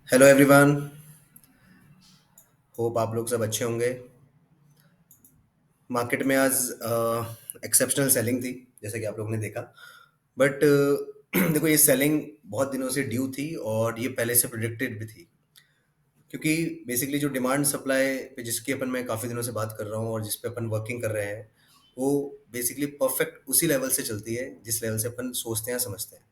Hello everyone. Hope आप लोग सब अच्छे होंगे। मार्केट में आज एक्सेप्शनल सेलिंग थी, जैसे कि आप लोगों ने देखा। बट देखो, ये सेलिंग बहुत दिनों से ड्यू थी और ये पहले से प्रिडिक्टेड भी थी, क्योंकि बेसिकली जो डिमांड सप्लाई पे जिसकी अपन मैं काफ़ी दिनों से बात कर रहा हूँ और जिस पे अपन वर्किंग कर रहे हैं, वो बेसिकली परफेक्ट उसी लेवल से चलती है जिस लेवल से अपन सोचते हैं समझते हैं।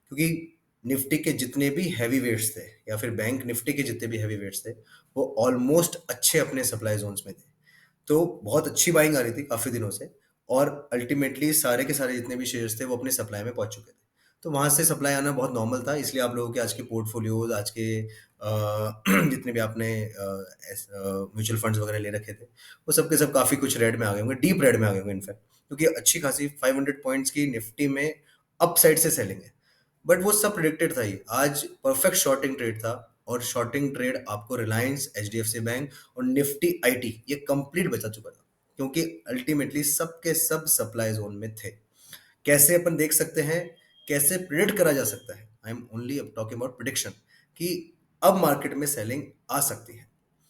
क्योंकि निफ्टी के जितने भी हैवी वेट्स थे या फिर बैंक निफ्टी के जितने भी हैवी वेट्स थे, वो ऑलमोस्ट अच्छे अपने सप्लाई जोन्स में थे। तो बहुत अच्छी बाइंग आ रही थी काफ़ी दिनों से, और अल्टीमेटली सारे के सारे जितने भी शेयर्स थे वो अपने सप्लाई में पहुंच चुके थे। तो वहां से सप्लाई आना बहुत नॉर्मल था, इसलिए आप लोगों के आज के पोर्टफोलियोज, आज के जितने भी आपने म्यूचुअल फंड्स वगैरह ले रखे थे, वो सब के सब काफ़ी कुछ रेड में आ गए होंगे, डीप रेड में आ गए होंगे इनफैक्ट, क्योंकि अच्छी खासी 500 पॉइंट्स की निफ्टी में अप साइड से सेलिंग है। बट वो सब प्रिडिक्टेड था ही। आज परफेक्ट शॉर्टिंग ट्रेड था, और शॉर्टिंग ट्रेड आपको रिलायंस, एचडीएफसी बैंक और निफ्टी आईटी ये कंप्लीट बचा चुका था, क्योंकि अल्टीमेटली सबके सब सप्लाई जोन में थे। कैसे अपन देख सकते हैं, कैसे प्रिडिक्ट करा जा सकता है, I am only talking about prediction, कि अब मार्केट में सेलिंग आ सकती है।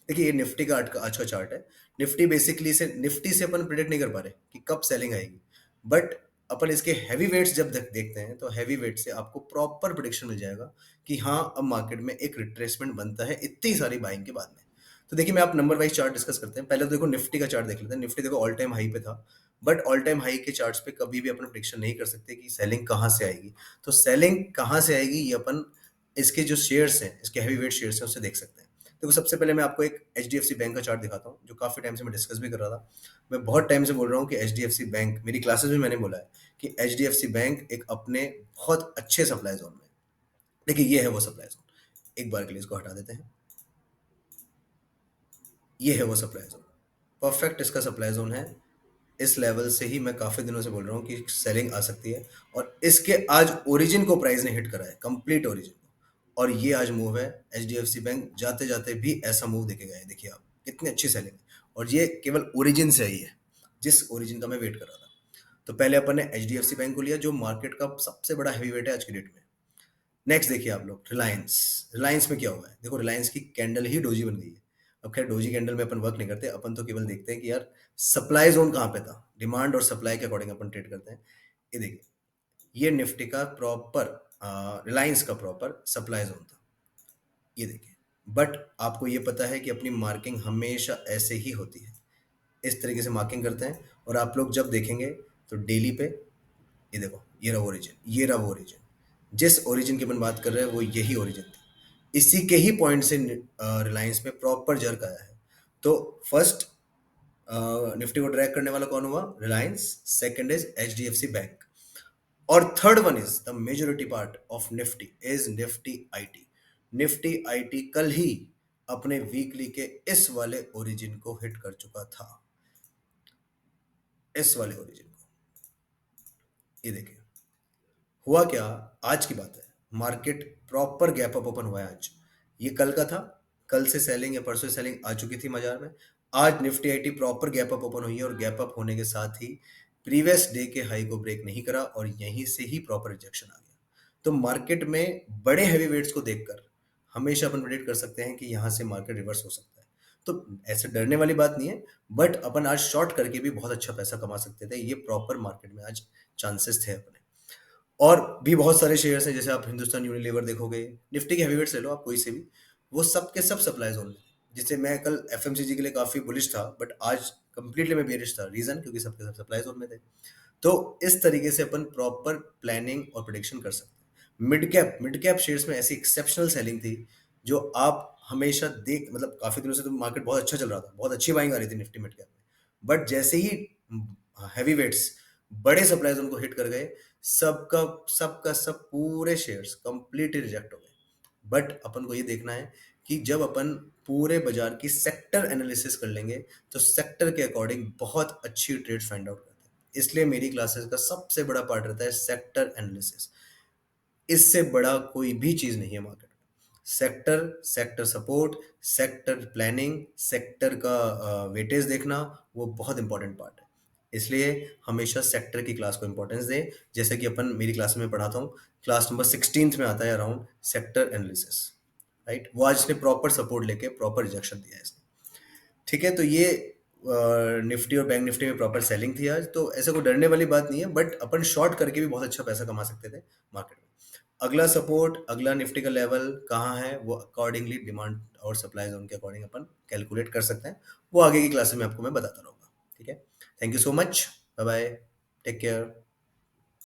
देखिए, ये निफ्टी का आज का चार्ट है। निफ्टी से अपन प्रिडिक्ट नहीं कर पा रहे कि कब सेलिंग आएगी, बट अपन इसके हैवी वेट्स जब देखते हैं, तो हैवी वेट से आपको प्रॉपर प्रिडिक्शन मिल जाएगा कि हाँ, अब मार्केट में एक रिट्रेसमेंट बनता है इतनी सारी बाइंग के बाद में। तो देखिए, मैं आप नंबर वाइज चार्ट डिस्कस करते हैं। पहले तो देखो, निफ्टी का चार्ट देख लेते हैं। निफ्टी देखो ऑल टाइम हाई पे था, बट ऑल टाइम हाई के चार्ट्स पे कभी भी अपन प्रिडिक्शन नहीं कर सकते कि सेलिंग कहाँ से आएगी। तो सेलिंग कहाँ से आएगी, ये अपन इसके जो शेयर्स हैं, इसके हैवी वेट शेयर्स हैं, उससे देख सकते हैं। देखो, सबसे पहले मैं आपको एक एचडीएफसी बैंक का चार्ट दिखाता हूँ, जो काफी टाइम से मैं डिस्कस भी कर रहा था। मैं बहुत टाइम से बोल रहा हूँ कि एचडीएफसी बैंक, मेरी क्लासेस में मैंने बोला है कि एचडीएफसी बैंक एक अपने बहुत अच्छे सप्लाई जोन में। देखिए, ये है वो सप्लाई जोन। एक बार के लिए इसको हटा देते हैं। ये है वो सप्लाई जोन, परफेक्ट इसका सप्लाई जोन है। इस लेवल से ही मैं काफी दिनों से बोल रहा हूँ कि सेलिंग आ सकती है, और इसके आज ओरिजिन को प्राइस ने हिट करा है, कंप्लीट ओरिजिन को। और ये आज मूव है। एचडीएफसी बैंक जाते जाते भी ऐसा मूव देके गए, देखिए आप, कितनी अच्छी सेलिंग है। और ये केवल ओरिजिन से आई है, जिस ओरिजिन का मैं वेट कर रहा था। तो पहले अपन ने एचडीएफसी बैंक को लिया, जो मार्केट का सबसे बड़ा हैवी वेट है आज की डेट में। नेक्स्ट देखिए आप लोग, रिलायंस। रिलायंस में क्या हुआ है, देखो, रिलायंस की कैंडल ही डोजी बन गई है। अब खैर, डोजी कैंडल में अपन वर्क नहीं करते, अपन तो केवल देखते हैं कि यार सप्लाई जोन कहाँ पे था, डिमांड और सप्लाई के अकॉर्डिंग अपन ट्रेड करते हैं। ये देखिए, ये निफ्टी का प्रॉपर, रिलायंस का प्रॉपर सप्लाई जोन था। ये देखिए, बट आपको ये पता है कि अपनी मार्किंग हमेशा ऐसे ही होती है, इस तरीके से मार्किंग करते हैं। और आप लोग जब देखेंगे तो डेली पे, ये देखो, ये रहा ओरिजिन, ये रहा वो ओरिजिन। जिस ओरिजिन की अपन बात कर रहे हैं, वो यही ओरिजिन था। इसी के ही पॉइंट से रिलायंस में प्रॉपर जर्क आया है। तो फर्स्ट निफ्टी को ट्रैक करने वाला कौन हुआ, Reliance. Second is HDFC bank, और third one is the majority part of Nifty is Nifty IT. Nifty IT कल ही अपने वीकली के इस वाले ओरिजिन को हिट कर चुका था, इस वाले ओरिजिन को। ये देखिए, हुआ क्या, आज की बात है, market proper gap up open हुआ है आज। ये कल का था, कल से सेलिंग या परसों से सेलिंग आ चुकी थी बाजार में। आज Nifty IT proper gap up open हुई है, और गैप अप होने के साथ ही प्रीवियस डे के हाई को ब्रेक नहीं करा, और यहीं से ही प्रॉपर रिजेक्शन आ गया। तो मार्केट में बड़े हैवी वेट्स को देखकर हमेशा अपन प्रेडिक्ट कर सकते हैं कि यहाँ से मार्केट रिवर्स हो सकता है। तो ऐसे डरने वाली बात नहीं है, बट अपन आज शॉर्ट करके भी बहुत अच्छा पैसा कमा सकते थे। ये प्रॉपर मार्केट में आज चांसेस थे अपने। और भी बहुत सारे शेयर्स हैं, जैसे आप हिंदुस्तान यूनिलीवर देखोगे, निफ्टी के हैवीवेट्स ले लो आप कोई से भी, वो सब के सब सप्लाई जोन में थे। जिससे मैं कल एफएमसीजी के लिए काफी बुलिश था, बट आज कंप्लीटली मैं बेरिश था। रीजन, क्योंकि सबके सब सप्लाई जोन में थे। तो इस तरीके से अपन प्रॉपर प्लानिंग और प्रिडिक्शन कर सकते हैं। मिड कैप शेयर्स में ऐसी एक्सेप्शनल सेलिंग थी, जो आप हमेशा देख, मतलब काफी दिनों से तो मार्केट बहुत अच्छा चल रहा था, बहुत अच्छी बाइंग आ रही थी निफ्टी मिड कैप में। बट जैसे ही हैवी वेट्स बड़े सप्लाई जोन को हिट कर गए, सबका सबका सब पूरे शेयर्स कंप्लीटली रिजेक्ट हो गए। बट अपन को ये देखना है कि जब अपन पूरे बाजार की सेक्टर एनालिसिस कर लेंगे, तो सेक्टर के अकॉर्डिंग बहुत अच्छी ट्रेड्स फाइंड आउट करते हैं। इसलिए मेरी क्लासेस का सबसे बड़ा पार्ट रहता है सेक्टर एनालिसिस। इससे बड़ा कोई भी चीज नहीं है मार्केट में। Sector, sector support, sector planning, sector का वेटेज देखना, वो बहुत इंपॉर्टेंट पार्ट है। इसलिए हमेशा सेक्टर की क्लास को इंपॉर्टेंस दें। जैसे कि अपन मेरी क्लास में पढ़ाता हूँ, क्लास नंबर 16 में आता है अराउंड सेक्टर एनालिसिस। राइट? वो आज इसने प्रॉपर सपोर्ट लेके प्रॉपर रिजेक्शन दिया है इसने। ठीक है, तो ये निफ्टी और बैंक निफ्टी में प्रॉपर सेलिंग थी आज, तो ऐसा कोई डरने वाली बात नहीं है, बट अपन शॉर्ट करके भी बहुत अच्छा पैसा कमा सकते थे मार्केट में। अगला सपोर्ट, अगला निफ्टी का लेवल कहाँ है, वो अकॉर्डिंगली डिमांड और सप्लाई जोन के अकॉर्डिंग अपन कैलकुलेट कर सकते हैं। वो आगे की क्लास में आपको मैं बताता रहूंगा। ठीक है, thank you so much, bye bye, take care.